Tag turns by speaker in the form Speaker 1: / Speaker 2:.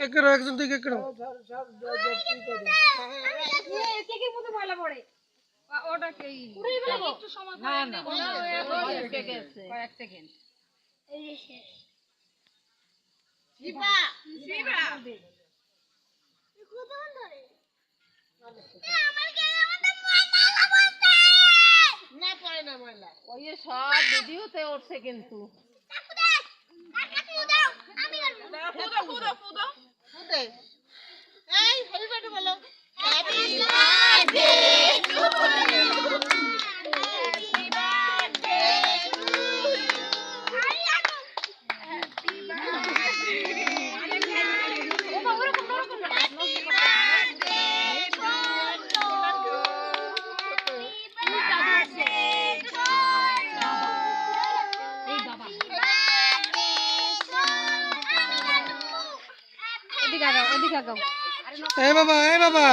Speaker 1: একড়ো একজন থেকে একড়ো
Speaker 2: কেকের মধ্যে ময়লা পড়ে ওটা কি একটু সময় না না কয়েক সেকেন্ড এই যে শেষ শিবা শিবা কতক্ষণ ধরে আমার গেলে মধ্যে ময়লা পড়ছে না পড়ে না ময়লা ওই সব ভিডিওতে উঠছে কিন্তু এই হ্যাপি বার্থডে বলো happy birthday to you happy birthday to you happy birthday ওমা ওরকম ওরকম হ্যাপি বার্থডে বলো হ্যাপি বার্থডে টু ইউ এই বাবা এদিকে আগাও
Speaker 1: এ বাবা